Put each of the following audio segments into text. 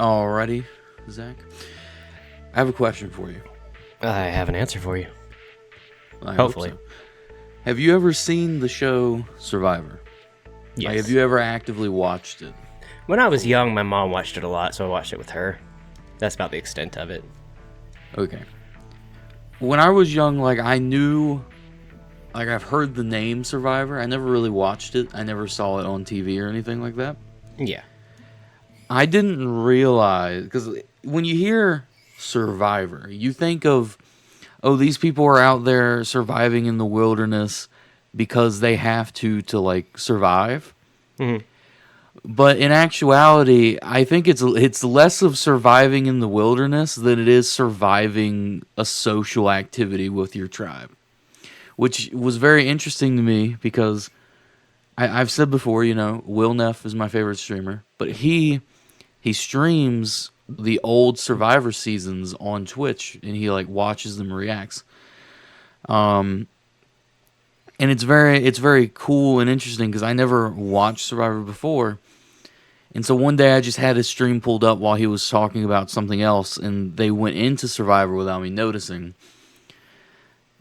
Alrighty, Zach. I have a question for you. I have an answer for you. I Hopefully. hope so. Have you ever seen the show Survivor? Yes. Like, have you ever actively watched it? When I was young, my mom watched it a lot, so I watched it with her. That's about the extent of it. Okay. When I was young, like, I knew... Like, I've heard the name Survivor. I never really watched it. I never saw it on TV or anything like that. Yeah. I didn't realize... Because when you hear Survivor, you think of... Oh, these people are out there surviving in the wilderness because they have to like, survive. Mm-hmm. But in actuality, I think it's less of surviving in the wilderness than it is surviving a social activity with your tribe, which was very interesting to me because I've said before, Will Neff is my favorite streamer, but he streams the old Survivor seasons on Twitch, and he like watches them, reacts. And it's very cool and interesting because I never watched Survivor before. And so one day I just had his stream pulled up while he was talking about something else, and they went into Survivor without me noticing.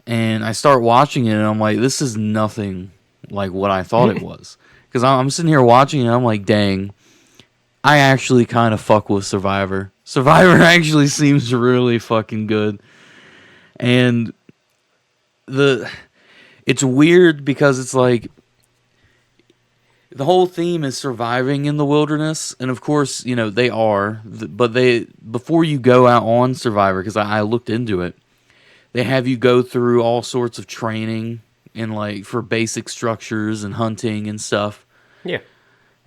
And I start watching it, and I'm like, this is nothing like what I thought it was. Because I'm sitting here watching it, and I'm like, dang, I actually kind of fuck with Survivor. Survivor actually seems really fucking good. And it's weird because it's like, the whole theme is surviving in the wilderness, and of course, they are. But before you go out on Survivor, because I looked into it, they have you go through all sorts of training and like for basic structures and hunting and stuff. Yeah.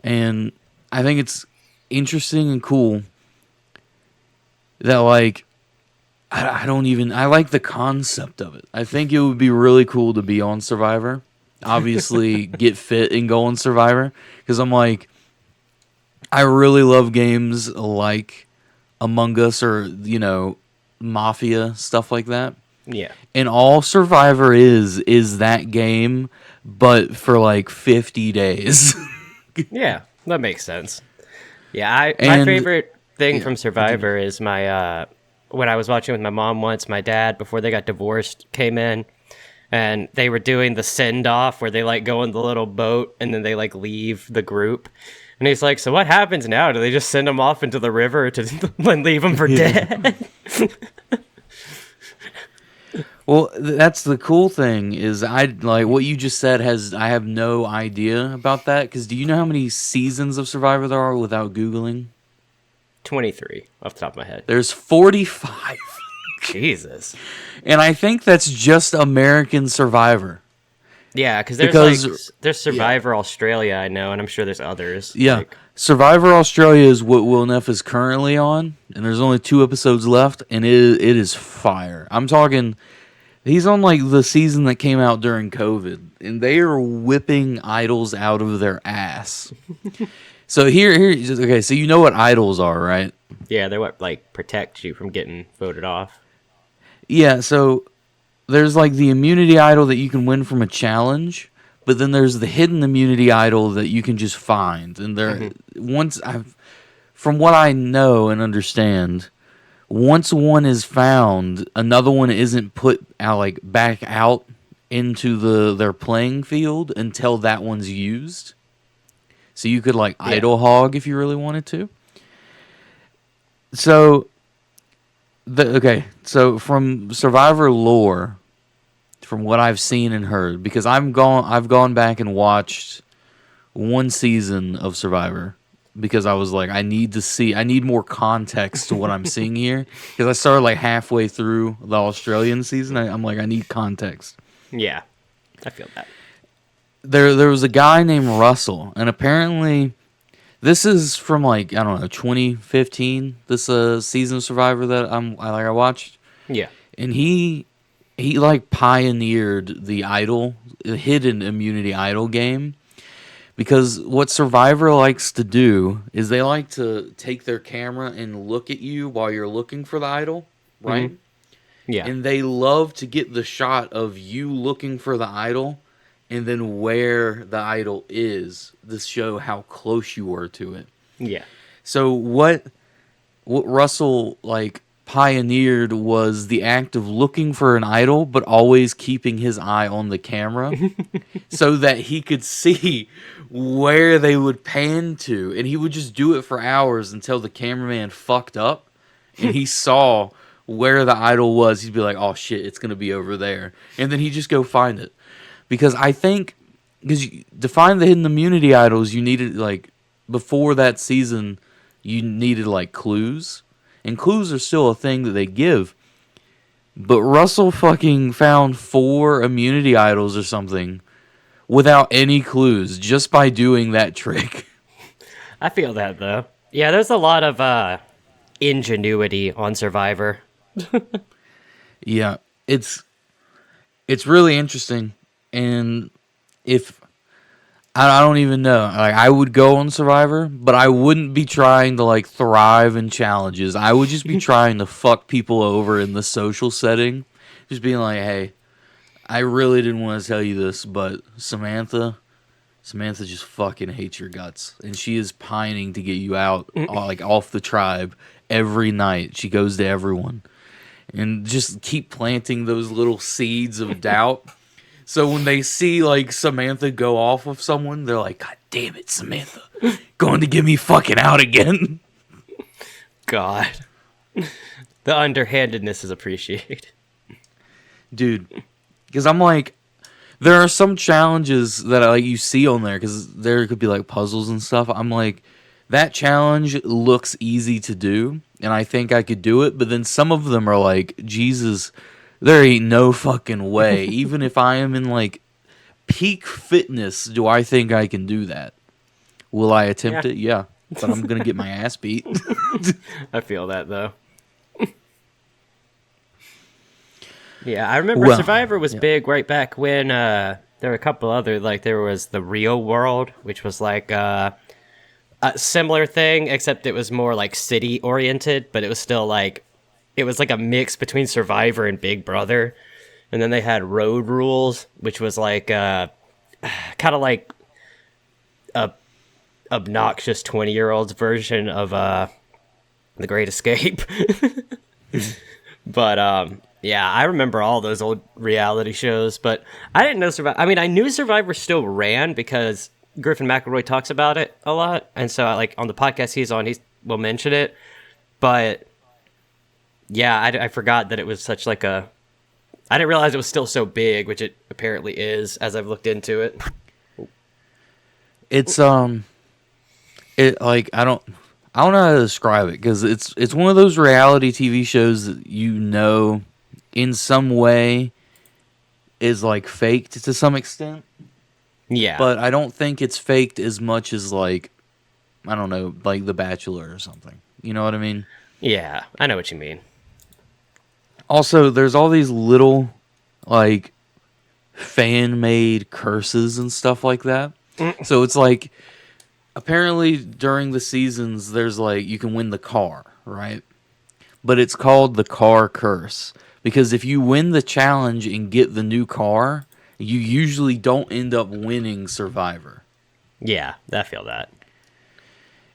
And I think it's interesting and cool that like I like the concept of it. I think it would be really cool to be on Survivor. Obviously, get fit and go on Survivor. Because I'm like, I really love games like Among Us or, Mafia, stuff like that. Yeah. And all Survivor is that game, but for like 50 days. Yeah, that makes sense. Yeah, my favorite thing from Survivor is my when I was watching with my mom once, my dad, before they got divorced, came in. And they were doing the send-off where they, like, go in the little boat and then they, like, leave the group. And he's like, so what happens now? Do they just send them off into the river to leave them for dead? Well, that's the cool thing is like what you just said I have no idea about that. Because do you know how many seasons of Survivor there are without Googling? 23 off the top of my head. There's 45. Jesus. And I think that's just American Survivor. Yeah, because there's Survivor Australia, I know, and I'm sure there's others. Yeah, Survivor Australia is what Will Neff is currently on, and there's only 2 episodes left, and it is fire. I'm talking, he's on like the season that came out during COVID, and they are whipping idols out of their ass. So okay, so you know what idols are, right? Yeah, they're what, like, protect you from getting voted off. Yeah, so there's like the immunity idol that you can win from a challenge, but then there's the hidden immunity idol that you can just find. And from what I know and understand, once one is found, another one isn't put out like back out into their playing field until that one's used. So you could like idol hog if you really wanted to. So so from Survivor lore, from what I've seen and heard, because I've gone back and watched one season of Survivor because I was like, I need more context to what I'm seeing here, because I started like halfway through the Australian season. I'm like, I need context. Yeah, I feel that. There was a guy named Russell, and apparently this is from like, I don't know, 2015. This season of Survivor that I watched. Yeah, and he like pioneered the hidden immunity idol game, because what Survivor likes to do is they like to take their camera and look at you while you're looking for the idol, right? Mm-hmm. Yeah, and they love to get the shot of you looking for the idol and then where the idol is to show how close you were to it. Yeah. So what what Russell like pioneered was the act of looking for an idol, but always keeping his eye on the camera so that he could see where they would pan to, and he would just do it for hours until the cameraman fucked up and he saw where the idol was. He'd be like, "Oh shit, it's gonna be over there," and then he'd just go find it. Because I think, to find the hidden immunity idols, you needed like before that season, you needed like clues, and clues are still a thing that they give. But Russell fucking found 4 immunity idols or something without any clues just by doing that trick. I feel that though. Yeah, there's a lot of ingenuity on Survivor. Yeah, it's really interesting, and if I don't even know, like I would go on Survivor, but I wouldn't be trying to like thrive in challenges. I would just be trying to fuck people over in the social setting, just being like, "Hey, I really didn't want to tell you this, but Samantha just fucking hates your guts, and she is pining to get you out, like off the tribe every night. She goes to everyone, and just keep planting those little seeds of doubt. So when they see like Samantha go off of someone, they're like, "God damn it, Samantha, going to get me fucking out again." God, the underhandedness is appreciated, dude. Because I'm like, there are some challenges that like you see on there because there could be like puzzles and stuff. I'm like, that challenge looks easy to do, and I think I could do it. But then some of them are like, Jesus, there ain't no fucking way. Even if I am in like peak fitness, do I think I can do that? Will I attempt it? Yeah, but I'm gonna get my ass beat. I feel that though. Yeah, I remember Survivor was big right back when there were a couple other, like there was the Real World, which was like a similar thing, except it was more like city oriented, but it was still like, it was like a mix between Survivor and Big Brother. And then they had Road Rules, which was like kind of like a obnoxious 20-year-old's version of The Great Escape. But yeah, I remember all those old reality shows, but I didn't know Survivor. I mean, I knew Survivor still ran because Griffin McElroy talks about it a lot, and so like on the podcast he's on, he will mention it. But yeah, I forgot that it was such like a. I didn't realize it was still so big, which it apparently is as I've looked into it. It's it like I don't know how to describe it because it's one of those reality TV shows that in some way is like faked to some extent. Yeah. But I don't think it's faked as much as like, I don't know, like The Bachelor or something. You know what I mean? Yeah, I know what you mean. Also, there's all these little like fan-made curses and stuff like that. So it's like apparently during the seasons there's like you can win the car, right? But it's called the car curse. Because if you win the challenge and get the new car, you usually don't end up winning Survivor. Yeah, I feel that.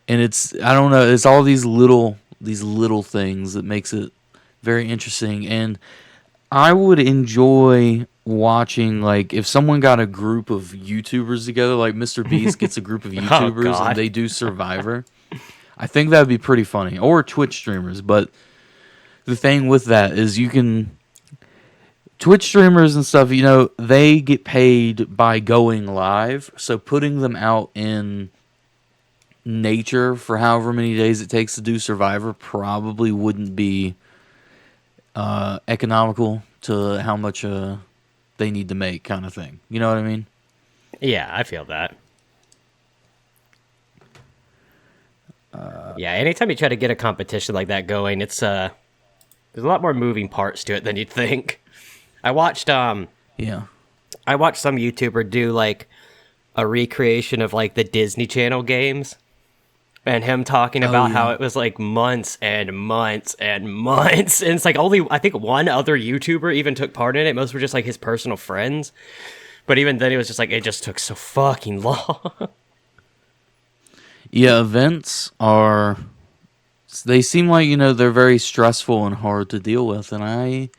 And I don't know, it's all these little things that makes it very interesting. And I would enjoy watching, like, if someone got a group of YouTubers together, like Mr. Beast gets a group of YouTubers and they do Survivor. I think that would be pretty funny. Or Twitch streamers, but the thing with that is Twitch streamers and stuff, you know, they get paid by going live. So putting them out in nature for however many days it takes to do Survivor probably wouldn't be economical to how much they need to make, kind of thing. You know what I mean? Yeah, I feel that. Yeah, anytime you try to get a competition like that going, it's there's a lot more moving parts to it than you'd think. I watched some YouTuber do like a recreation of like the Disney Channel games, and him talking about how it was like months and months and months, and it's like only I think one other YouTuber even took part in it. Most were just like his personal friends, but even then it was just like it just took so fucking long. Yeah, events are they seem like, they're very stressful and hard to deal with, and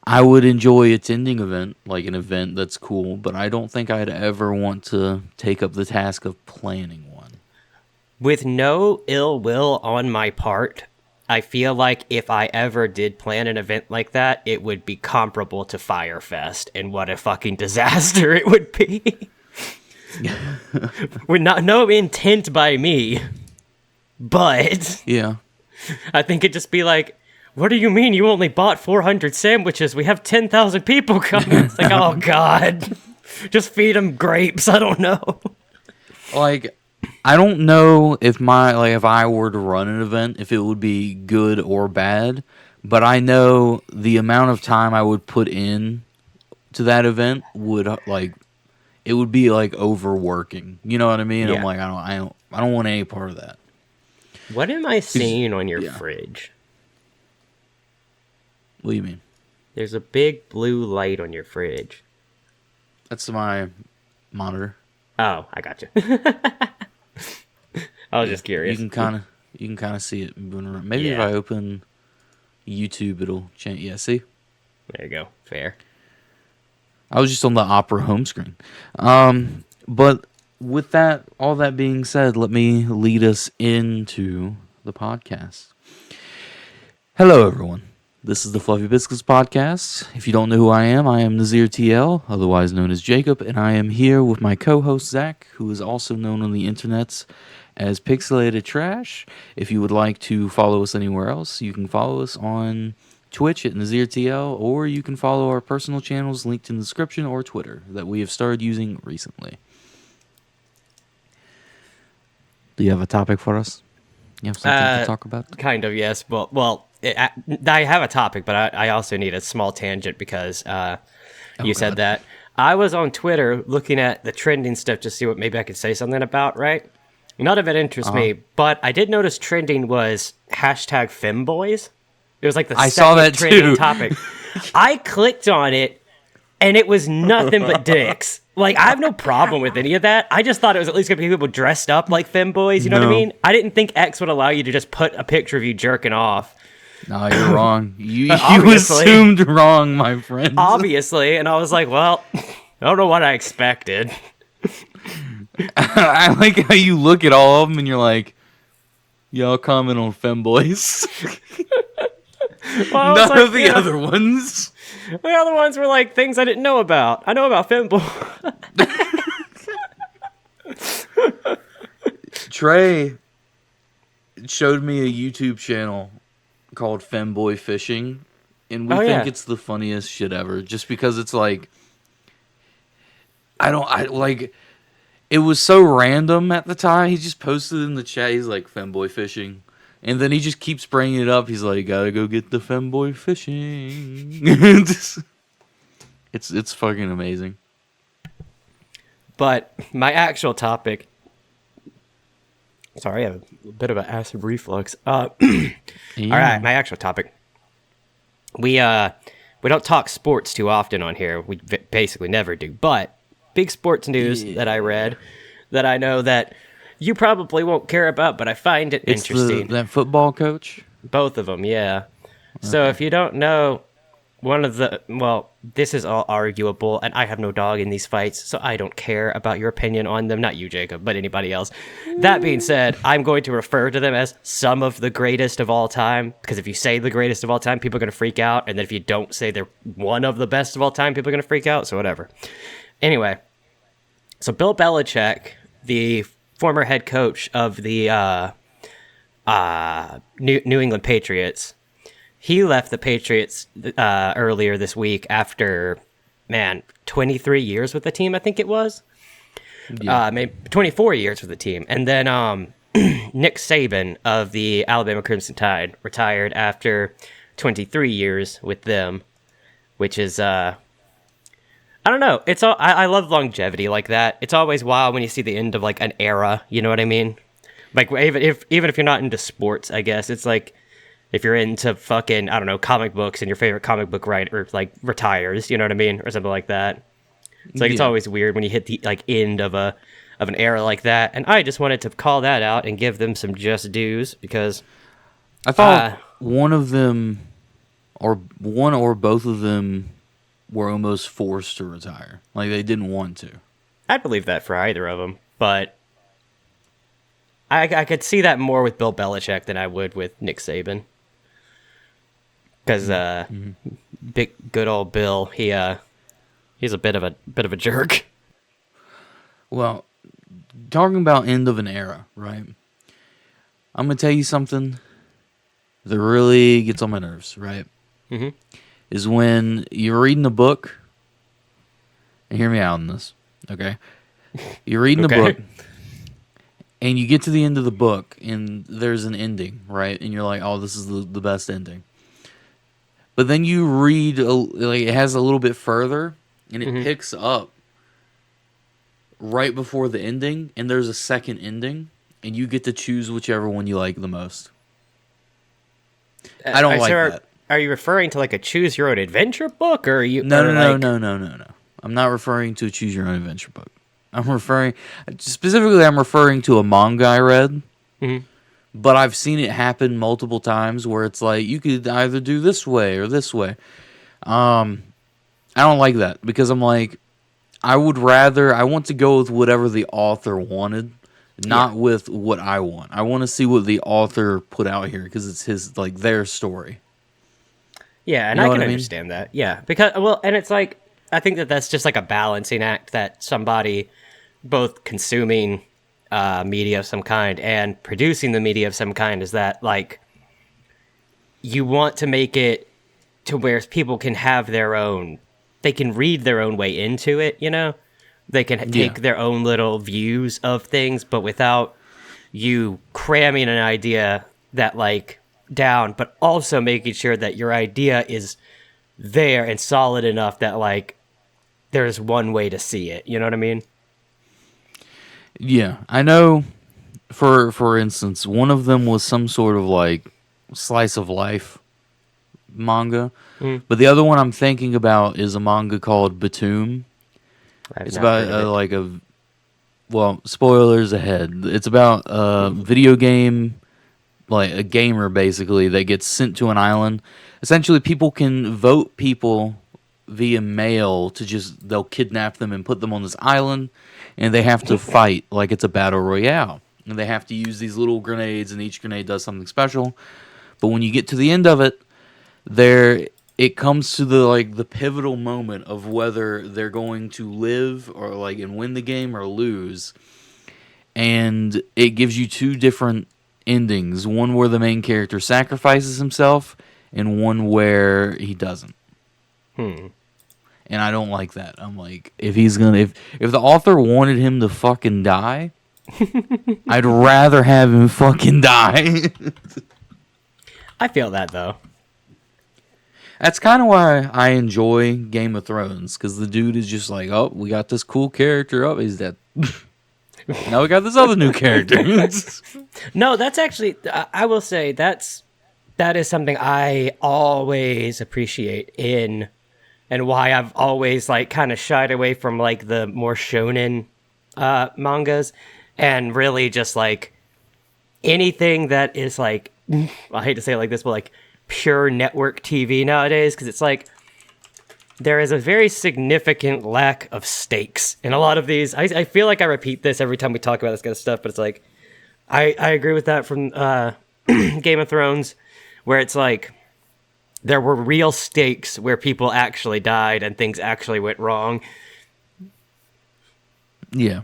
I would enjoy attending event, like an event that's cool, but I don't think I'd ever want to take up the task of planning one. With no ill will on my part, I feel like if I ever did plan an event like that, it would be comparable to Firefest, and what a fucking disaster it would be. With no intent by me, but yeah, I think it'd just be like, what do you mean you only bought 400 sandwiches? We have 10,000 people coming. It's like, oh God, just feed them grapes. I don't know. Like, I don't know if if I were to run an event, if it would be good or bad, but I know the amount of time I would put in to that event would it would be like overworking. You know what I mean? Yeah. I'm like, I don't want any part of that. What am I seeing on your fridge? What do you mean? There's a big blue light on your fridge. That's my monitor. Oh, I got you. I was just curious. You can kind of see it moving around. Maybe if I open YouTube, it'll change. Yeah, see? There you go. Fair. I was just on the Opera home screen. But with all that being said, let me lead us into the podcast. Hello, everyone. This is the Fluffy Biscuits podcast. If you don't know who I am Nazir TL, otherwise known as Jacob, and I am here with my co-host Zach, who is also known on the internets as Pixelated Trash. If you would like to follow us anywhere else, you can follow us on Twitch at NazirTL, or you can follow our personal channels linked in the description or Twitter that we have started using recently. Do you have a topic for us? You have something to talk about? Kind of, yes. Well, I have a topic, but I also need a small tangent because you said that. I was on Twitter looking at the trending stuff to see what maybe I could say something about, right? None of it interests me, but I did notice trending was hashtag Femboys. It was like the second trending topic. I clicked on it, and it was nothing but dicks. Like, I have no problem with any of that. I just thought it was at least going to be people dressed up like femboys, you know what I mean? I didn't think X would allow you to just put a picture of you jerking off. No, you're wrong. You assumed wrong, my friend. Obviously, and I was like, well, I don't know what I expected. I like how you look at all of them and you're like, y'all comment on femboys. Well, none of the other ones. The other ones were like things I didn't know about. I know about femboy. Trey showed me a YouTube channel called Femboy Fishing, and we think it's the funniest shit ever. Just because it's like, it was so random at the time. He just posted in the chat. He's like, Femboy Fishing. And then he just keeps bringing it up. He's like, gotta go get the femboy fishing. It's fucking amazing. But my actual topic... Sorry, I have a bit of an acid reflux. All right, my actual topic. We don't talk sports too often on here. We basically never do. But big sports news that I read that I know that... you probably won't care about, but I find it interesting. That football coach? Both of them, yeah. Okay. So if you don't know, this is all arguable, and I have no dog in these fights, so I don't care about your opinion on them. Not you, Jacob, but anybody else. That being said, I'm going to refer to them as some of the greatest of all time, because if you say the greatest of all time, people are going to freak out, and then if you don't say they're one of the best of all time, people are going to freak out, so whatever. Anyway, so Bill Belichick, the former head coach of the New England Patriots, he left the Patriots earlier this week after, 23 years with the team, I think it was. Yeah. Maybe 24 years with the team. And then Nick Saban of the Alabama Crimson Tide retired after 23 years with them, which is... I don't know. It's all I love longevity like that. It's always wild when you see the end of like an era. You know what I mean? Like even if you're not into sports, I guess it's like if you're into fucking comic books and your favorite comic book writer like retires. You know what I mean, or something like that. It's like it's always weird when you hit the like end of an era like that. And I just wanted to call that out and give them some just dues because I thought one or both of them were almost forced to retire. Like, they didn't want to. I'd believe that for either of them, but I could see that more with Bill Belichick than I would with Nick Saban. Because big good old Bill, he's a bit of a jerk. Well, talking about end of an era, right? I'm gonna tell you something that really gets on my nerves, right? Mm-hmm. Is when you're reading a book, and hear me out on this, okay? You're reading a book, and you get to the end of the book, and there's an ending, right? And you're like, oh, this is the best ending. But then you read, like, it has a little bit further, and it picks up right before the ending, and there's a second ending, and you get to choose whichever one you like the most. I don't like that. Are you referring to like a choose your own adventure book, or are you? No. I'm not referring to a choose your own adventure book. I'm referring to a manga I read. Mm-hmm. But I've seen it happen multiple times where it's like you could either do this way or this way. I don't like that because I'm like, I want to go with whatever the author wanted, not with what I want. I want to see what the author put out here because it's his, like, their story. Yeah, and I can understand that. Yeah, because, well, and it's like, I think that's just like a balancing act that somebody both consuming media of some kind and producing the media of some kind is that, like, you want to make it to where people can have they can read their own way into it, you know? They can take their own little views of things, but without you cramming an idea that, like, down, but also making sure that your idea is there and solid enough that, like, there's one way to see it. You know what I mean? Yeah, I know. For instance, one of them was some sort of, like, slice of life manga, but the other one I'm thinking about is a manga called Batum. It's about well, spoilers ahead. It's about a video game, like a gamer basically that gets sent to an island. Essentially, people can vote people via mail they'll kidnap them and put them on this island, and they have to fight like it's a battle royale. And they have to use these little grenades, and each grenade does something special. But when you get to the end of it, it comes to the pivotal moment of whether they're going to live or and win the game or lose. And it gives you two different endings. One where the main character sacrifices himself, and one where he doesn't. And I don't like that. I'm like, if the author wanted him to fucking die, I'd rather have him fucking die. I feel that, though. That's kind of why I enjoy Game of Thrones, because the dude is just like, oh, we got this cool character. Oh, he's dead. Now we got this other new character. No, that's actually, I will say, that is something I always appreciate in, and why I've always, like, kind of shied away from, like, the more shonen mangas, and really just, like, anything that is, like, I hate to say it like this, but, like, pure network TV nowadays, because it's like there is a very significant lack of stakes in a lot of these. I feel like I repeat this every time we talk about this kind of stuff, but it's like I agree with that from Game of Thrones, where it's like there were real stakes where people actually died and things actually went wrong. Yeah.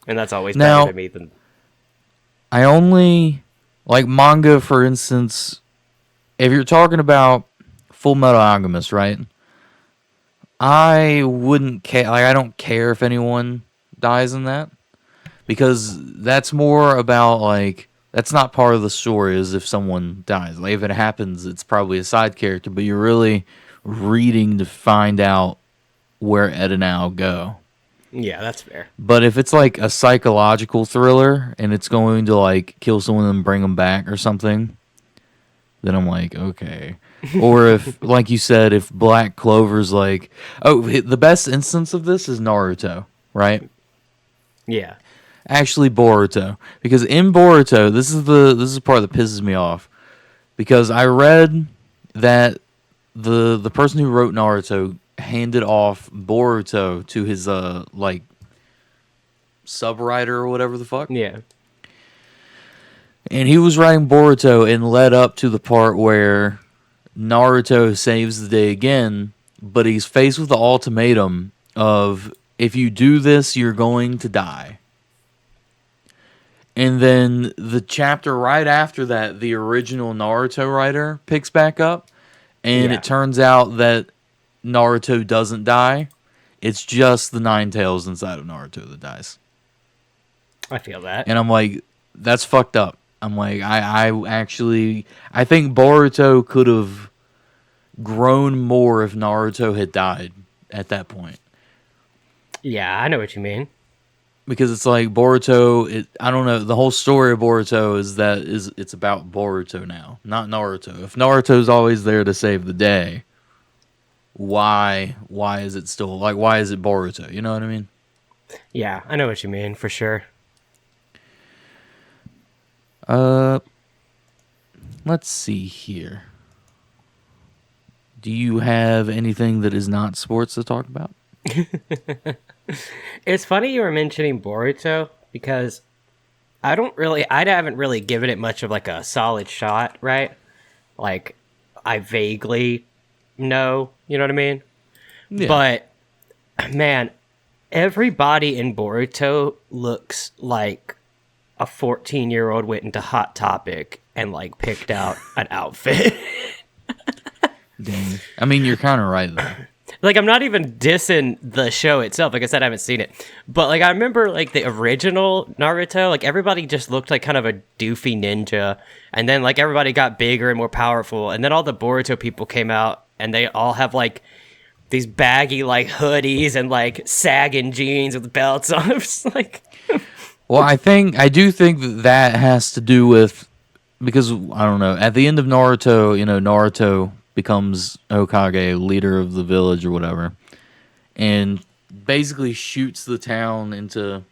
And that's always better to me than... I only... Like manga, for instance, if you're talking about Full Metal Alchemist, right? I wouldn't care. Like, I don't care if anyone dies in that, because that's more about, like, that's not part of the story. Is if someone dies. Like, if it happens, it's probably a side character, but you're really reading to find out where Ed and Al go. Yeah, that's fair. But if it's like a psychological thriller and it's going to, like, kill someone and bring them back or something, then I'm like, okay. Or if, like you said, if Black Clover's like... Oh, the best instance of this is Naruto, right? Yeah. Actually, Boruto. Because in Boruto, this is the part that pisses me off. because I read that the person who wrote Naruto handed off Boruto to his like sub writer or whatever the fuck. Yeah. And he was writing Boruto and led up to the part where Naruto saves the day again, but he's faced with the ultimatum of if you do this, you're going to die. And then the chapter right after that, the original Naruto writer picks back up, and it turns out that Naruto doesn't die. It's just the Nine Tails inside of Naruto that dies. I feel that. And I'm like, that's fucked up. I'm like, I think Boruto could have grown more if Naruto had died at that point. Yeah, I know what you mean. Because it's like Boruto, I don't know, the whole story of Boruto it's about Boruto now, not Naruto. If Naruto's always there to save the day, why is it still, like, why is it Boruto? You know what I mean? Yeah, I know what you mean, for sure. Let's see here. Do you have anything that is not sports to talk about? It's funny you were mentioning Boruto because I haven't really given it much of like a solid shot, right? Like I vaguely know, you know what I mean? Yeah. But man, everybody in Boruto looks like a 14-year-old went into Hot Topic and like picked out an outfit. Dang. I mean, you're kind of right though. Like, I'm not even dissing the show itself. Like I said, I haven't seen it. But, like, I remember, like, the original Naruto, like, everybody just looked like kind of a doofy ninja. And then, like, everybody got bigger and more powerful. And then all the Boruto people came out, and they all have, like, these baggy, like, hoodies and, like, sagging jeans with belts on. It's like... Well, I do think that has to do with... Because, I don't know, at the end of Naruto, you know, Naruto becomes Hokage, leader of the village or whatever, and basically shoots the town into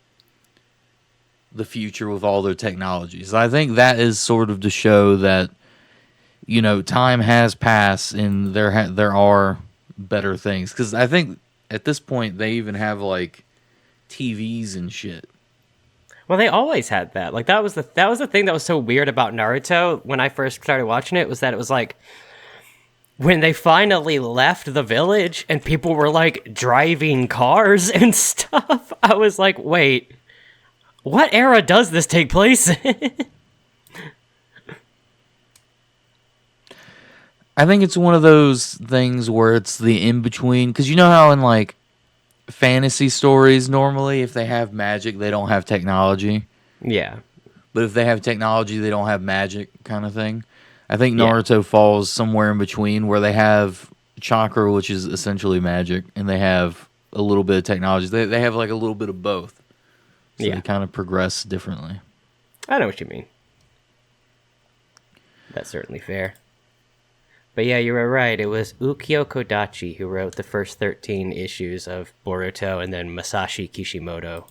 the future with all their technologies. I think that is sort of to show that, you know, time has passed and there are better things. Because I think at this point they even have like TVs and shit. Well, they always had that. Like that was the thing that was so weird about Naruto when I first started watching it, was that it was like when they finally left the village and people were like driving cars and stuff. I was like, wait, what era does this take place in? I think it's one of those things where it's the in-between. Because you know how in like fantasy stories, normally if they have magic, they don't have technology. Yeah. But if they have technology, they don't have magic, kind of thing. I think Naruto falls somewhere in between, where they have chakra, which is essentially magic, and they have a little bit of technology. They have like a little bit of both. So they kind of progress differently. I know what you mean. That's certainly fair. But yeah, you were right. It was Ukyo Kodachi who wrote the first 13 issues of Boruto, and then Masashi Kishimoto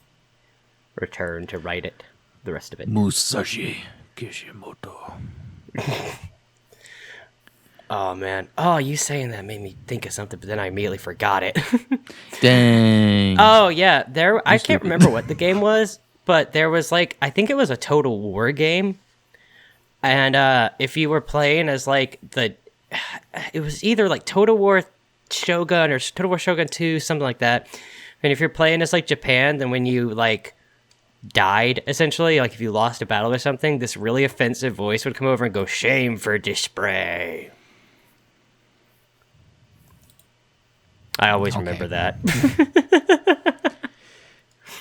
returned to write it, the rest of it. Musashi Kishimoto. Oh, man. Oh, you saying that made me think of something, but then I immediately forgot it. Dang. Oh, yeah. I can't remember what the game was, but there was like, I think it was a Total War game. And if you were playing as like it was either like Total War Shogun or Total War Shogun 2, something like that. And if you're playing as like Japan, then when you like died, essentially, like if you lost a battle or something, this really offensive voice would come over and go, "Shame for display." I always remember that.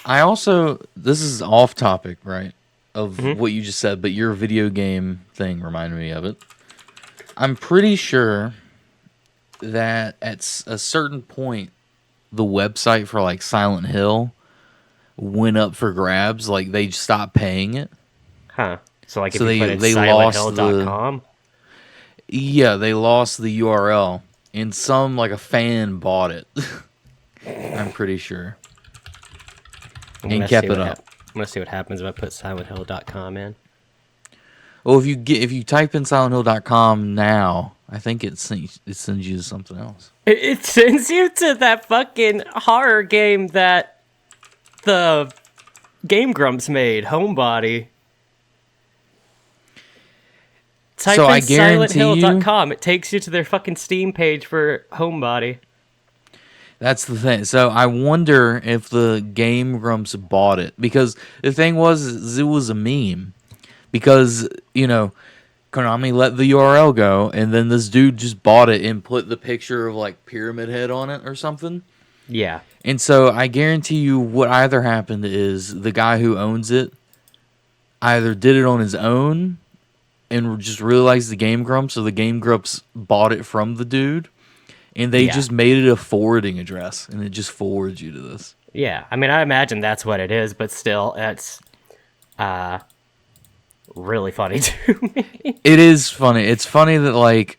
I also, this is off topic, right, of what you just said, but your video game thing reminded me of it. I'm pretty sure that at a certain point, the website for like Silent Hill went up for grabs. Like they stopped paying it. Huh. So like if you put it silenthill.com? Yeah, they lost the URL. And like a fan bought it. I'm pretty sure. And kept it up. I'm going to see what happens if I put silenthill.com in. Well, if you type in SilentHill.com now, I think it sends you to something else. It sends you to that fucking horror game that the Game Grumps made, Homebody. Type So in I guarantee SilentHill.com. It takes you to their fucking Steam page for Homebody. That's the thing. So I wonder if the Game Grumps bought it, because the thing was is it was a meme. Because, Konami let the URL go, and then this dude just bought it and put the picture of, like, Pyramid Head on it or something. Yeah. And so I guarantee you what either happened is the guy who owns it either did it on his own and just realized the Game Grumps, so the Game Grumps bought it from the dude, and they just made it a forwarding address, and it just forwards you to this. Yeah. I mean, I imagine that's what it is, but still, it's really funny to me. It is funny. It's funny that, like,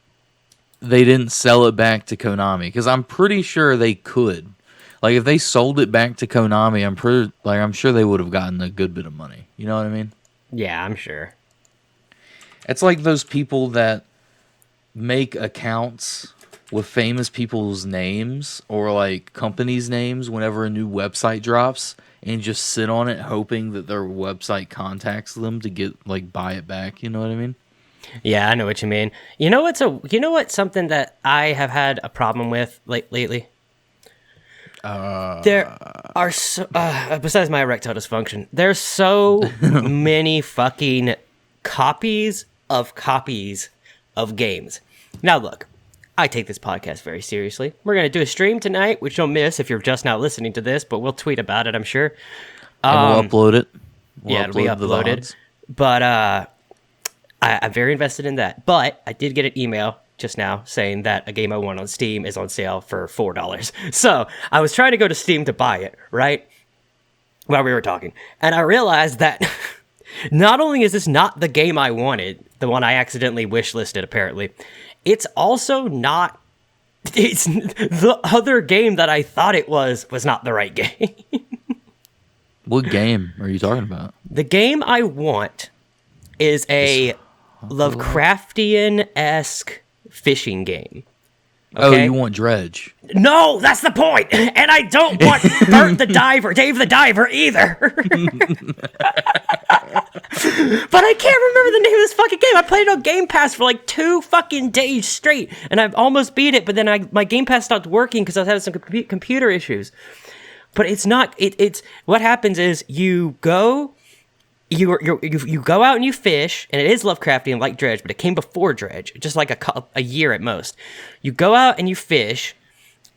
they didn't sell it back to Konami, because I'm pretty sure they could. Like, if they sold it back to Konami, I'm sure they would have gotten a good bit of money. You know what I mean? Yeah, I'm sure. It's like those people that make accounts with famous people's names or, like, companies' names whenever a new website drops, and just sit on it hoping that their website contacts them to get, like, buy it back. You know what I mean? Yeah, I know what you mean. You know what's something that I have had a problem with lately? There are besides my erectile dysfunction, there's so many fucking copies of games. Now look, I take this podcast very seriously. We're going to do a stream tonight, which you'll miss if you're just now listening to this, but we'll tweet about it, I'm sure. And we'll upload it. It'll be uploaded. But I'm very invested in that. But I did get an email just now saying that a game I want on Steam is on sale for $4. So I was trying to go to Steam to buy it, right? While we were talking. And I realized that not only is this not the game I wanted, the one I accidentally wishlisted apparently, it's also not, it's the other game that I thought it was not the right game. What game are you talking about? The game I want is a Lovecraftian-esque fishing game. Okay? Oh, you want Dredge? No, that's the point. And I don't want Dave the Diver either. But I can't remember the name of this fucking game. I played it on Game Pass for like 2 fucking days straight, and I've almost beat it, but then my Game Pass stopped working because I was having some computer issues. But it's not. It's what happens is you go out and you fish, and it is Lovecraftian like Dredge, but it came before Dredge, just like a year at most. You go out and you fish,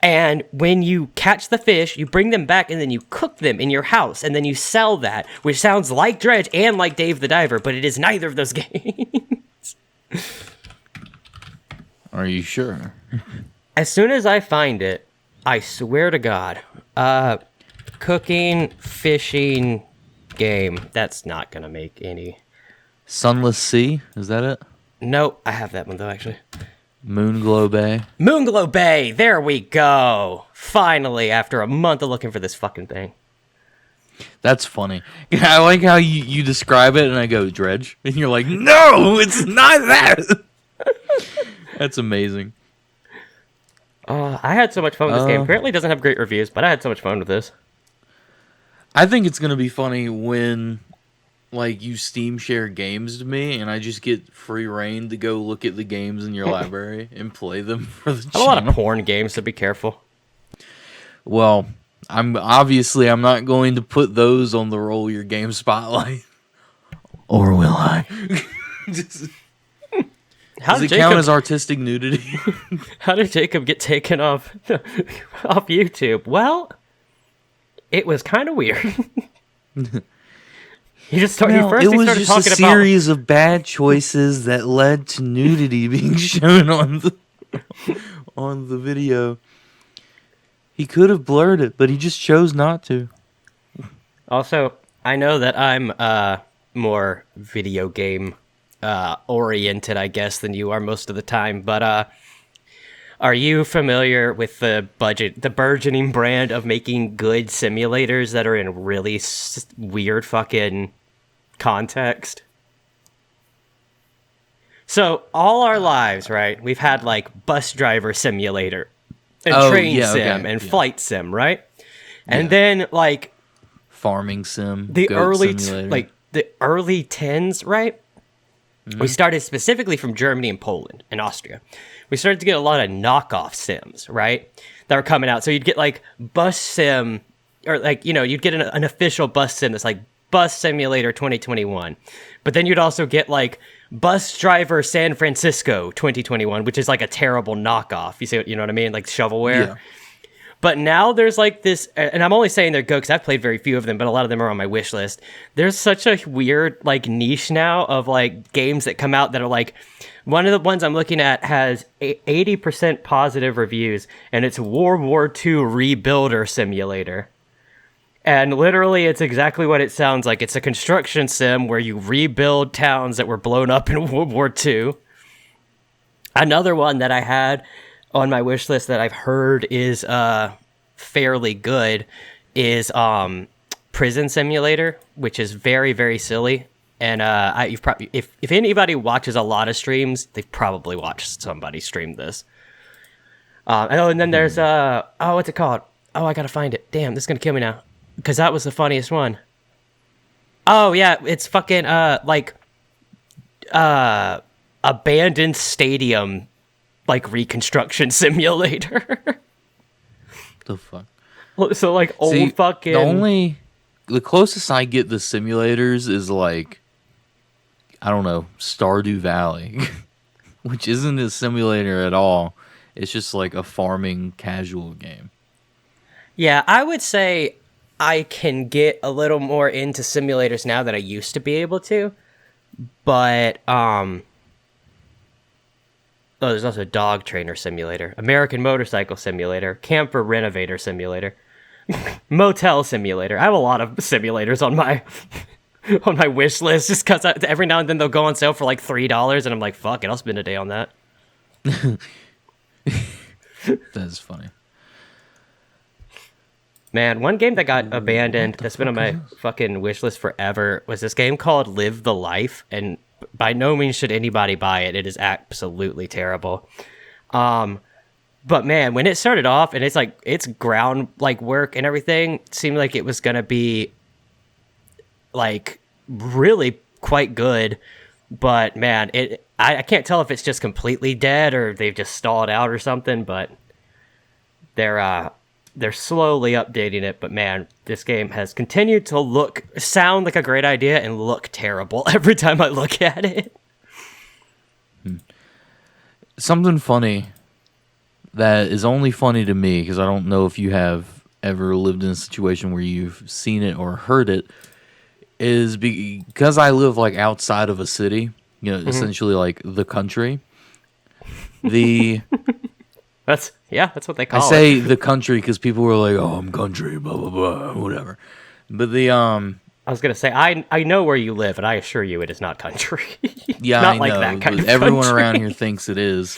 and when you catch the fish, you bring them back, and then you cook them in your house, and then you sell that, which sounds like Dredge and like Dave the Diver, but it is neither of those games. Are you sure? As soon as I find it, I swear to God, cooking, fishing game. That's not gonna make any. Sunless Sea? Is that it? Nope, I have that one though, actually. Moonglow Bay? Moonglow Bay! There we go! Finally, after a month of looking for this fucking thing. That's funny. I like how you describe it and I go, Dredge. And you're like, no, it's not that! That's amazing. I had so much fun with this game. Apparently it doesn't have great reviews, but I had so much fun with this. I think it's going to be funny when, like, you Steam share games to me and I just get free reign to go look at the games in your library and play them for the channel. A lot of porn games, so be careful. Well, I'm not going to put those on the Roll Your Game Spotlight. Or will I? Does it count as artistic nudity? How did Jacob get taken off YouTube? Well, it was kind of weird. He started talking about... It was just a series of bad choices that led to nudity being shown on the video. He could have blurred it, but he just chose not to. Also, I know that I'm more video game oriented, I guess, than you are most of the time, but are you familiar with the burgeoning brand of making good simulators that are in really weird fucking context? So all our lives, right? We've had like bus driver simulator and train sim and flight sim, right? And then like farming sim, the goat simulator. the early tens, right? We started specifically from Germany and Poland and Austria. We started to get a lot of knockoff sims, right? That were coming out. So you'd get like bus sim, or like, you'd get an official bus sim that's like Bus Simulator 2021. But then you'd also get like Bus Driver San Francisco 2021, which is like a terrible knockoff. You know what I mean? Like shovelware. Yeah. But now there's like this, and I'm only saying they're good because I've played very few of them, but a lot of them are on my wish list. There's such a weird like niche now of like games that come out that are like, one of the ones I'm looking at has 80% positive reviews, and it's World War II Rebuilder Simulator. And literally, it's exactly what it sounds like. It's a construction sim where you rebuild towns that were blown up in World War II. Another one that I had on my wish list that I've heard is fairly good is Prison Simulator, which is very, very silly. And you've probably, if anybody watches a lot of streams, they've probably watched somebody stream this. And then there's what's it called? Oh, I gotta find it. Damn, this is gonna kill me now because that was the funniest one. Oh yeah, it's fucking abandoned stadium, like reconstruction simulator. The fuck? So like old fucking. The closest I get to simulators is like, I don't know, Stardew Valley, which isn't a simulator at all. It's just like a farming casual game. Yeah, I would say I can get a little more into simulators now that I used to be able to. But there's also Dog Trainer Simulator, American Motorcycle Simulator, Camper Renovator Simulator, Motel Simulator. I have a lot of simulators on my on my wish list just because every now and then they'll go on sale for like $3, and I'm like, fuck it, I'll spend a day on that. That's funny. Man, one game that got abandoned that's been on my fucking wish list forever was this game called Live the Life, and by no means should anybody buy it. It is absolutely terrible. But man, when it started off and it's like its ground like work and everything seemed like it was gonna be like really quite good. But man, I can't tell if it's just completely dead or they've just stalled out or something, but they're slowly updating it. But man, this game has continued to sound like a great idea and look terrible every time I look at it. Something funny that is only funny to me, because I don't know if you have ever lived in a situation where you've seen it or heard it, is because I live like outside of a city, essentially like the country. That's what they call it. I say the country because people were like, "Oh, I'm country," blah blah blah, whatever. But I was gonna say I know where you live, and I assure you, it is not country. Yeah, not I like know. that kind of everyone country. around here thinks it is.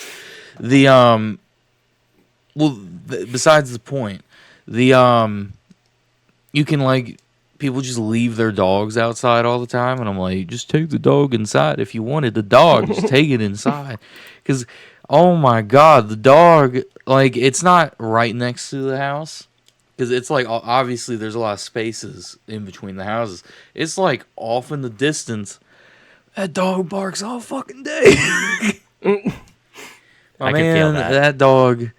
Besides the point, you can like people just leave their dogs outside all the time, and I'm like, just take the dog inside if you wanted the dog. Just take it inside, because oh my god, the dog, like, it's not right next to the house, because it's like obviously there's a lot of spaces in between the houses. It's like off in the distance. That dog barks all fucking day. I can feel that. That dog.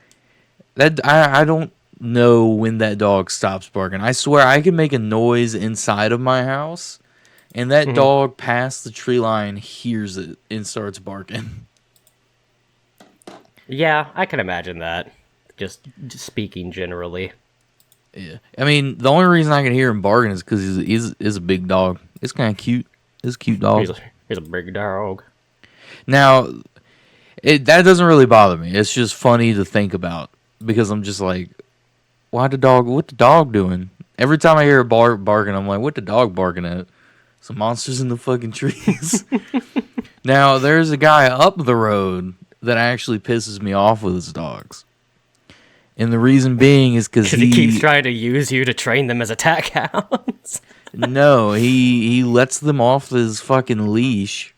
I don't know when that dog stops barking. I swear I can make a noise inside of my house, and that dog past the tree line hears it and starts barking. Yeah, I can imagine that. Just speaking generally. Yeah, I mean the only reason I can hear him barking is because he's a big dog. It's kind of cute. It's a cute dog. He's a big dog. Now, that doesn't really bother me. It's just funny to think about, because I'm just like, what the dog doing? Every time I hear a barking, I'm like, what the dog barking at? Some monsters in the fucking trees. Now, there's a guy up the road that actually pisses me off with his dogs. And the reason being is because he keeps trying to use you to train them as attack hounds. No, he lets them off his fucking leash.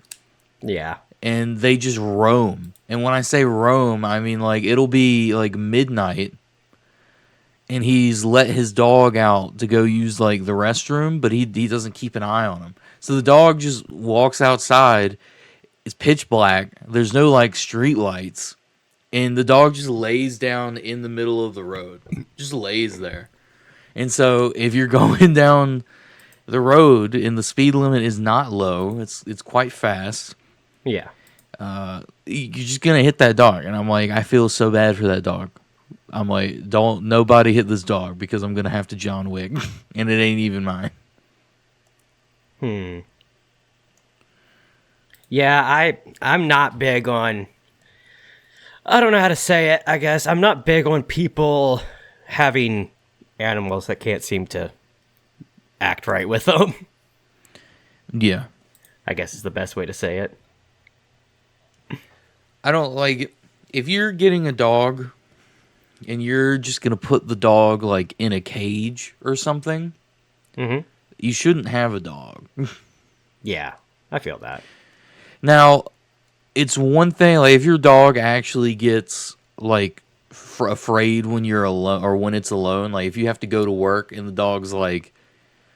Yeah. and they just roam. And when I say roam, I mean like it'll be like midnight and he's let his dog out to go use like the restroom, but he doesn't keep an eye on him. So the dog just walks outside. It's pitch black. There's no like street lights, and the dog just lays down in the middle of the road. Just lays there. And so if you're going down the road and the speed limit is not low, it's quite fast. Yeah. You're just gonna hit that dog, and I'm like, I feel so bad for that dog. I'm like, don't nobody hit this dog because I'm gonna have to John Wick, and it ain't even mine. Yeah, I'm not big on. I don't know how to say it. I guess I'm not big on people having animals that can't seem to act right with them. Yeah, I guess is the best way to say it. I don't like if you're getting a dog and you're just gonna put the dog like in a cage or something. You shouldn't have a dog. Yeah, I feel that. Now, it's one thing like if your dog actually gets like afraid when you're alone or when it's alone, like if you have to go to work and the dog's like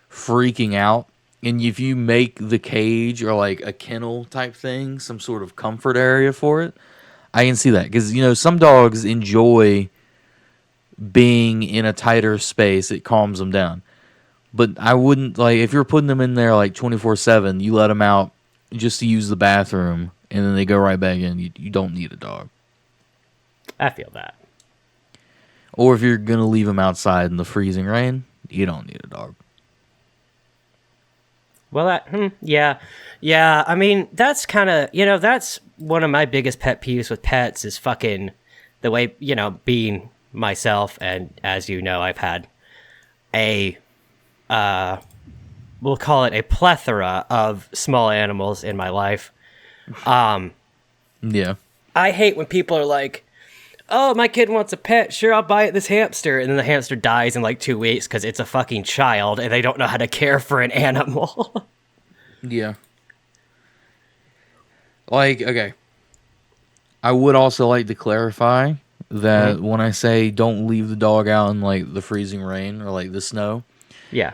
freaking out, and if you make the cage or like a kennel type thing some sort of comfort area for it, I can see that because some dogs enjoy being in a tighter space. It calms them down. But I wouldn't like if you're putting them in there like 24/7. You let them out just to use the bathroom, and then they go right back in. You don't need a dog. I feel that. Or if you're gonna leave them outside in the freezing rain, you don't need a dog. Well, yeah. I mean, that's kind of that's one of my biggest pet peeves with pets is fucking the way being myself, and as you know, I've had a we'll call it a plethora of small animals in my life. Yeah. I hate when people are like, oh, my kid wants a pet. Sure, I'll buy it this hamster. And then the hamster dies in like 2 weeks because it's a fucking child and they don't know how to care for an animal. Yeah. Like, okay. I would also like to clarify that when I say don't leave the dog out in like the freezing rain or like the snow. Yeah.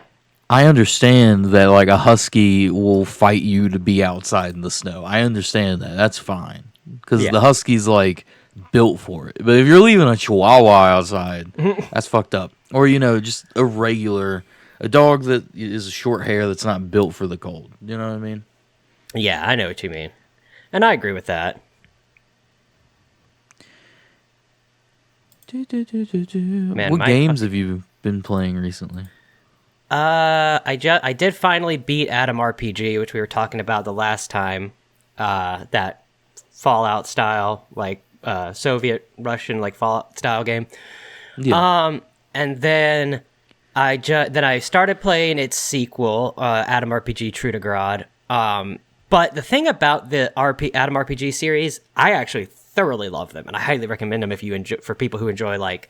I understand that like a husky will fight you to be outside in the snow. I understand that. That's fine. Because the husky's like built for it. But if you're leaving a chihuahua outside, that's fucked up. Or, just a dog that is a short hair that's not built for the cold. You know what I mean? Yeah, I know what you mean. And I agree with that. Man, what games have you been playing recently? I did finally beat Adam RPG, which we were talking about the last time. That Fallout style, like Soviet Russian like Fallout style game. Yeah. And then I started playing its sequel, Adam RPG True to God. But the thing about the Adam RPG series, I actually thoroughly love them, and I highly recommend them for people who enjoy like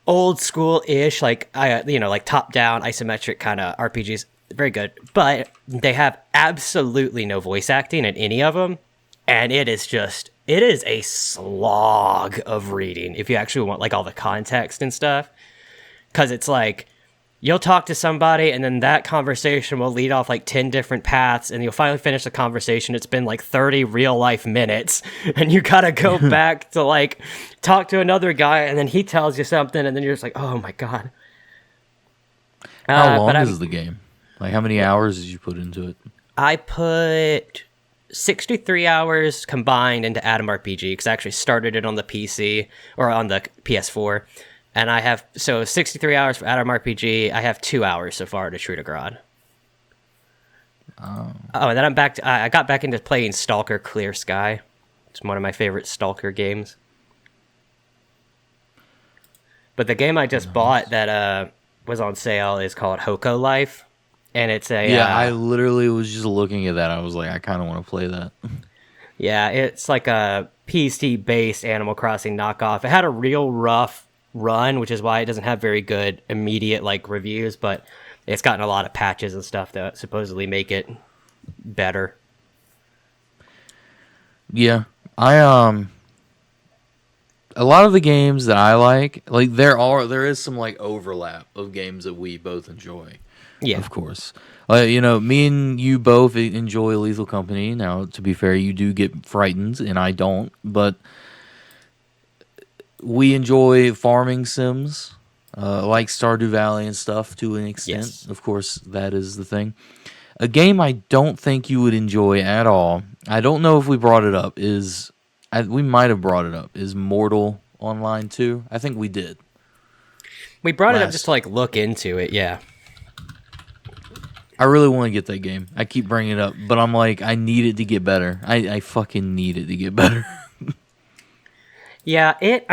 old school ish, like like top down isometric kind of RPGs. Very good, but they have absolutely no voice acting in any of them, and it is a slog of reading if you actually want like all the context and stuff, because it's like you'll talk to somebody and then that conversation will lead off like 10 different paths and you'll finally finish the conversation. It's been like 30 real life minutes and you gotta go back to like talk to another guy and then he tells you something and then you're just like, oh my God. How long is the game? Like how many hours did you put into it? I put 63 hours combined into Adam RPG because I actually started it on the PC or on the PS4. And I have, 63 hours for Adam RPG. I have 2 hours so far to True to God. Oh, and then I got back into playing Stalker Clear Sky. It's one of my favorite Stalker games. But the game I just bought that was on sale is called Hoko Life. And it's a... Yeah, I literally was just looking at that. I was like, I kind of want to play that. Yeah, it's like a PC-based Animal Crossing knockoff. It had a real rough run, which is why it doesn't have very good immediate like reviews, but it's gotten a lot of patches and stuff that supposedly make it better. Yeah, I a lot of the games that I like there is some like overlap of games that we both enjoy. Yeah. Of course, me and you both enjoy Lethal Company. Now, to be fair, you do get frightened, and I don't. But we enjoy farming sims, like Stardew Valley and stuff to an extent. Yes. Of course, that is the thing. A game I don't think you would enjoy at all. I don't know if we brought it up. We might have brought it up. Is Mortal Online 2? I think we did. We brought it up just to like look into it. Yeah. I really want to get that game. I keep bringing it up, but I'm like, I need it to get better. I fucking need it to get better. Yeah, it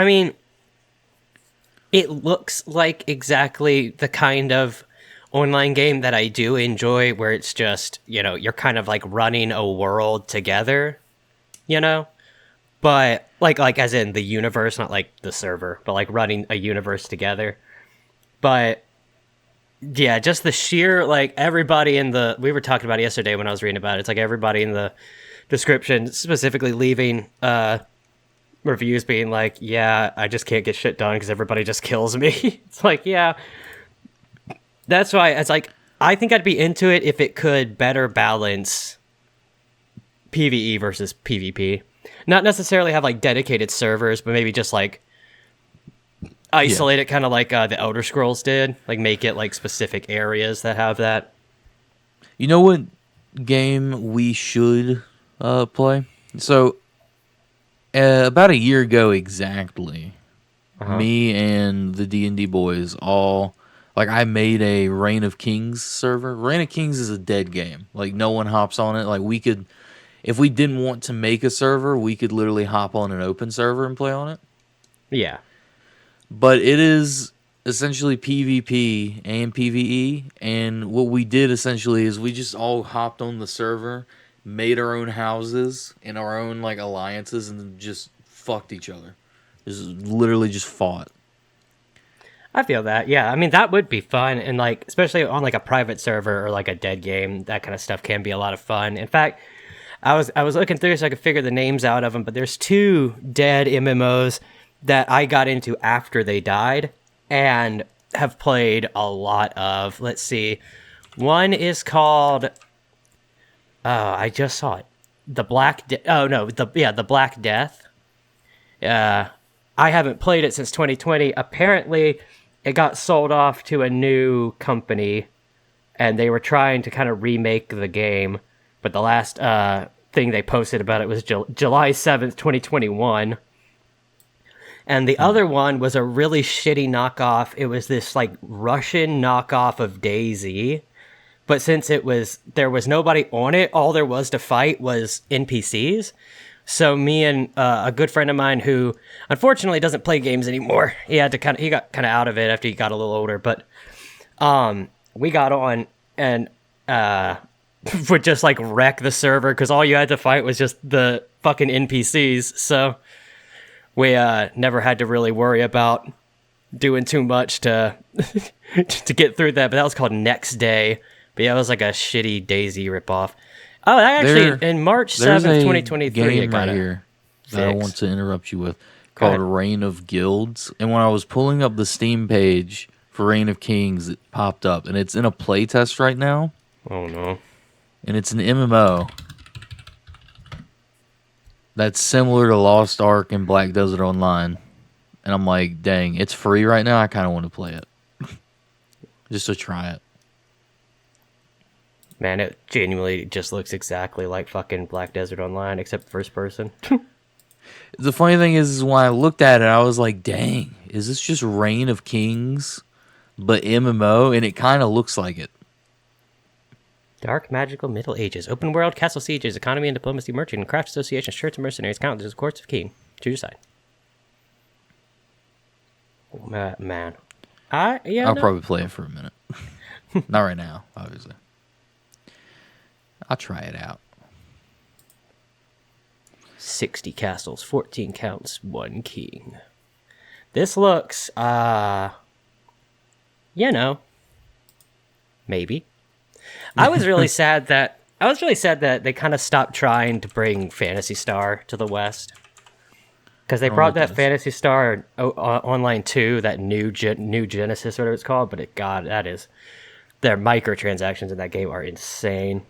looks like exactly the kind of online game that I do enjoy, where it's just, you're kind of like running a world together, but like as in the universe, not like the server, but like running a universe together. But yeah, just the sheer, like, everybody we were talking about it yesterday when I was reading about it. It's like everybody in the description specifically leaving reviews being like, yeah, I just can't get shit done because everybody just kills me. It's like, yeah, that's why it's like, I think I'd be into it if it could better balance PvE versus PvP. Not necessarily have like dedicated servers, but maybe just like isolate it, kind of like the Elder Scrolls did, like make it like specific areas that have that. You know what game we should play? So about a year ago exactly, me and the D&D boys all, like, I made a Reign of Kings server. Reign of Kings is a dead game. Like, no one hops on it. Like, we could, if we didn't want to make a server, we could literally hop on an open server and play on it. Yeah. But it is essentially PvP and PvE. And what we did essentially is we just all hopped on the server, made our own houses and our own like alliances, and just fucked each other. Just literally just fought. I feel that. Yeah, I mean that would be fun, and like especially on like a private server or like a dead game, that kind of stuff can be a lot of fun. In fact, I was looking through so I could figure the names out of them, but there's 2 dead MMOs that I got into after they died and have played a lot of. Let's see. One is called I just saw it. The Black the Black Death. I haven't played it since 2020. Apparently, it got sold off to a new company, and they were trying to kind of remake the game. But the last thing they posted about it was July 7th, 2021. And the other one was a really shitty knockoff. It was this like Russian knockoff of DayZ. But since there was nobody on it, all there was to fight was NPCs. So me and a good friend of mine who unfortunately doesn't play games anymore, he got kind of out of it after he got a little older. But we got on and would just like wreck the server because all you had to fight was just the fucking NPCs. So we never had to really worry about doing too much to to get through that. But that was called Next Day. But yeah, it was like a shitty DayZ ripoff. Oh, actually, in March 7th, 2023, it got right here that I want to interrupt you with, called Reign of Guilds. And when I was pulling up the Steam page for Reign of Kings, it popped up. And it's in a playtest right now. Oh, no. And it's an MMO that's similar to Lost Ark and Black Desert Online. And I'm like, dang, it's free right now. I kind of want to play it. Just to try it. Man, it genuinely just looks exactly like fucking Black Desert Online, except first person. The funny thing is when I looked at it, I was like, dang, is this just Reign of Kings, but MMO? And it kind of looks like it. Dark Magical Middle Ages. Open world, castle sieges, economy and diplomacy, merchant, and craft association, shirts and mercenaries, counters, courts of king. Choose your side. Oh, man. I'll probably play it for a minute. Not right now, obviously. I'll try it out. 60 castles, 14 counts, 1 king. This looks, maybe. I was really sad that I was really sad that they kind of stopped trying to bring Phantasy Star to the West. Because they brought that Phantasy Star Online 2, that new Genesis, whatever it's called, but that is... Their microtransactions in that game are insane.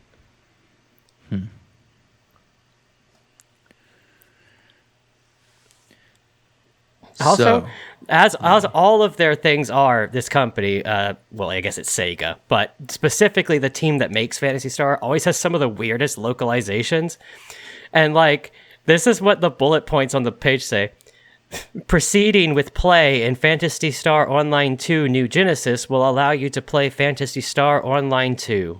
Also, as all of their things are, this company, well, I guess it's Sega, but specifically the team that makes Phantasy Star always has some of the weirdest localizations. And, like, this is what the bullet points on the page say. Proceeding with play in Phantasy Star Online 2 New Genesis will allow you to play Phantasy Star Online 2.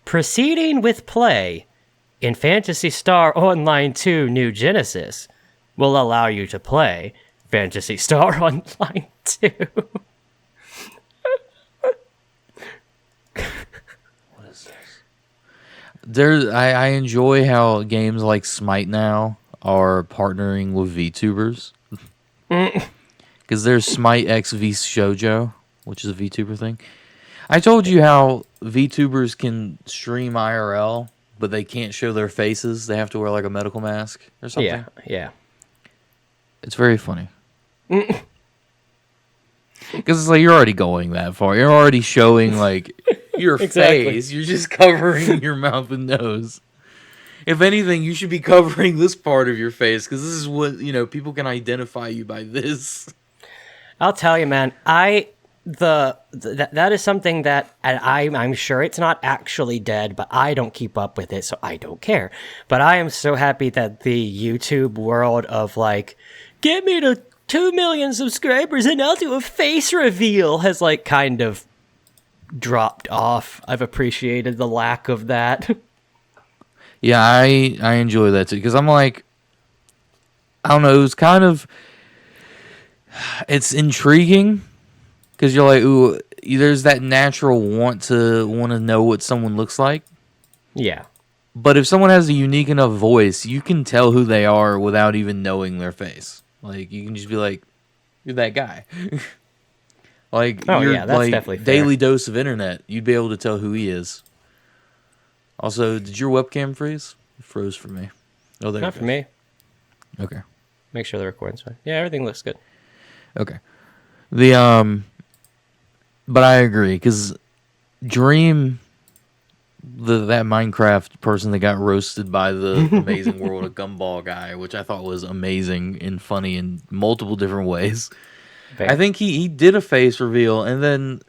Proceeding with play in Phantasy Star Online 2 New Genesis will allow you to play Phantasy Star Online 2. I enjoy how games like Smite now are partnering with VTubers. Because there's Smite X V Shoujo, which is a VTuber thing. I told you how VTubers can stream IRL, but they can't show their faces. They have to wear like a medical mask or something. Yeah. It's very funny. Because it's like you're already going that far. You're already showing like your face. You're just covering your mouth and nose. If anything, you should be covering this part of your face because this is what, people can identify you by this. I'll tell you, man. That is something that I'm sure it's not actually dead, but I don't keep up with it, so I don't care. But I am so happy that the YouTube world of like, get me to 2 million subscribers and I'll do a face reveal has like kind of dropped off. I've appreciated the lack of that. Yeah, I enjoy that too because I'm like, I don't know, it's intriguing because you're like, ooh, there's that natural want to know what someone looks like. Yeah. But if someone has a unique enough voice, you can tell who they are without even knowing their face. Like, you can just be like, you're that guy. Like, that's definitely fair. Daily dose of internet. You'd be able to tell who he is. Also, did your webcam freeze? It froze for me. Oh, there. Not for me. Okay. Make sure the recording's fine. Yeah, everything looks good. Okay. But I agree because Dream, that Minecraft person that got roasted by the Amazing World of Gumball guy, which I thought was amazing and funny in multiple different ways. Fair. I think he did a face reveal and then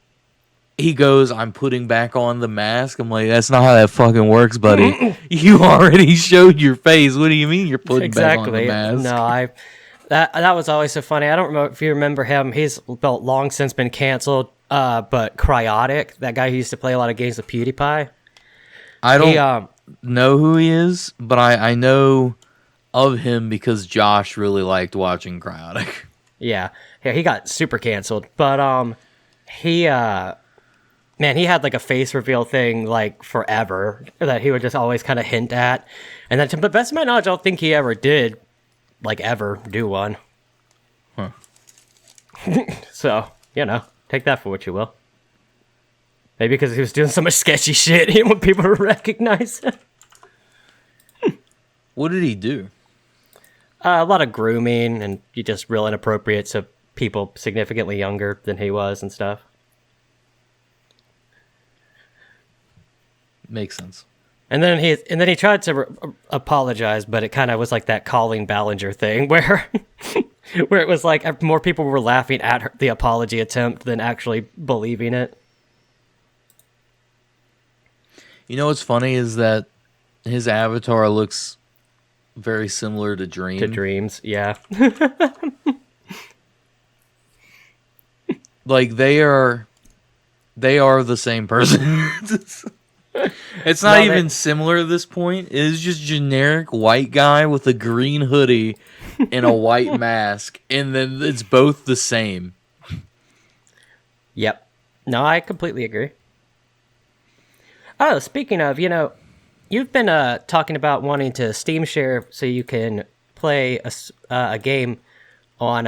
he goes, I'm putting back on the mask. I'm like, that's not how that fucking works, buddy. You already showed your face. What do you mean you're putting back on the mask? No, that was always so funny. I don't remember if you remember him. He's long since been canceled. But Cryotic, that guy who used to play a lot of games with PewDiePie. I don't know who he is, but I know of him because Josh really liked watching Cryotic. Yeah, he got super canceled. But he had like a face reveal thing like forever that he would just always kind of hint at. And then to the best of my knowledge, I don't think he ever did like ever do one. Huh. So, take that for what you will. Maybe because he was doing so much sketchy shit, he didn't want people to recognize him. What did he do? A lot of grooming, and he just real inappropriate to people significantly younger than he was and stuff. Makes sense. And then he tried to apologize, but it kind of was like that Colleen Ballinger thing where where it was like more people were laughing at the apology attempt than actually believing it. You know what's funny is that his avatar looks very similar to Dream. To Dreams, yeah. Like they are the same person. It's not even similar at this point. It is just generic white guy with a green hoodie and a white mask, and then it's both the same. Yep. No, I completely agree. Oh, speaking of, you've been talking about wanting to Steam share so you can play a game on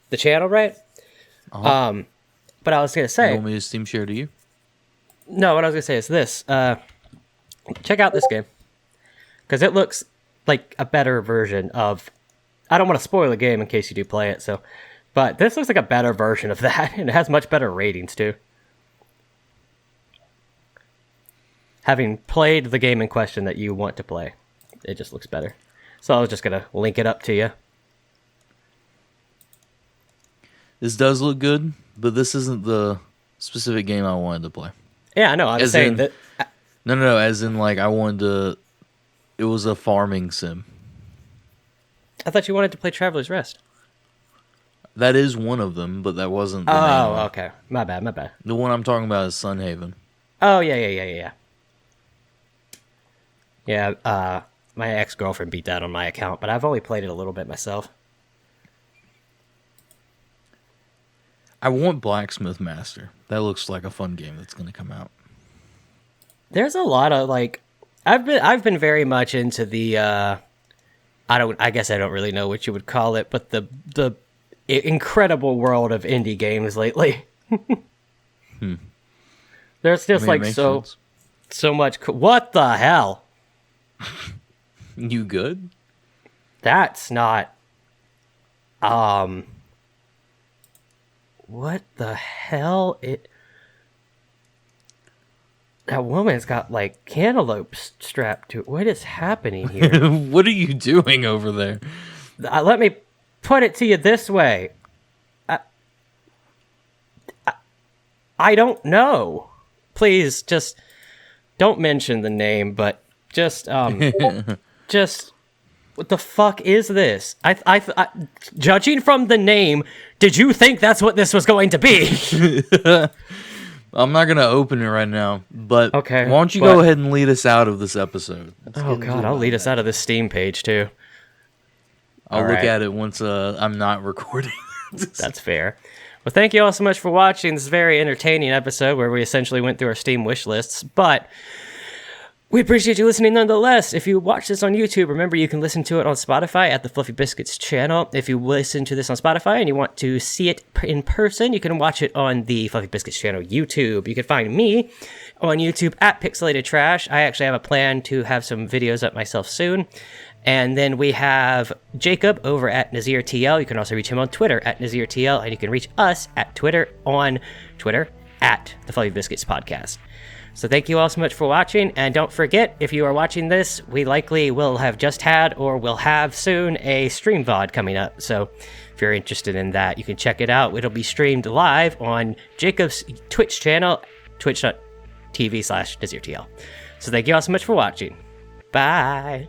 the channel, right? Uh-huh. But I was going to say... You want me to Steam share to you? No, what I was going to say is this. Check out this game. Because it looks like a better version of... I don't want to spoil the game in case you do play it, so... But this looks like a better version of that, and it has much better ratings, too. Having played the game in question that you want to play, it just looks better. So I was just going to link it up to you. This does look good, but this isn't the specific game I wanted to play. Yeah, I know. I'm saying that... No. As in, like, I wanted to... It was a farming sim. I thought you wanted to play Traveler's Rest. That is one of them, but that wasn't the main one. Oh, okay. My bad. The one I'm talking about is Sunhaven. Oh, yeah. Yeah, my ex-girlfriend beat that on my account, but I've only played it a little bit myself. I want Blacksmith Master. That looks like a fun game that's going to come out. There's a lot of, like... I've been very much into the... I guess I don't really know what you would call it, but the incredible world of indie games lately. There's just so much. What the hell? You good? That's not. What the hell? That woman's got like cantaloupes strapped to it. What is happening here? What are you doing over there? Let me put it to you this way. I don't know. Please, just don't mention the name, but just just what the fuck is this? I judging from the name, did you think that's what this was going to be? I'm not going to open it right now, but okay, why don't you go ahead and lead us out of this episode? Oh god, I'll lead us out of this Steam page too. I'll look at it once I'm not recording. That's fair. Well, thank you all so much for watching this very entertaining episode where we essentially went through our Steam wish lists, but we appreciate you listening nonetheless. If you watch this on YouTube, remember you can listen to it on Spotify at the Fluffy Biscuits channel. If you listen to this on Spotify and you want to see it in person, you can watch it on the Fluffy Biscuits channel YouTube. You can find me on YouTube at Pixelated Trash. I actually have a plan to have some videos up myself soon. And then we have Jacob over at NazirTL. You can also reach him on Twitter at NazirTL. And you can reach us at Twitter at the Fluffy Biscuits Podcast. So thank you all so much for watching, and don't forget, if you are watching this, we likely will have just had, or will have soon, a stream VOD coming up. So if you're interested in that, you can check it out. It'll be streamed live on Jacob's Twitch channel, twitch.tv/NazirTL. So thank you all so much for watching. Bye!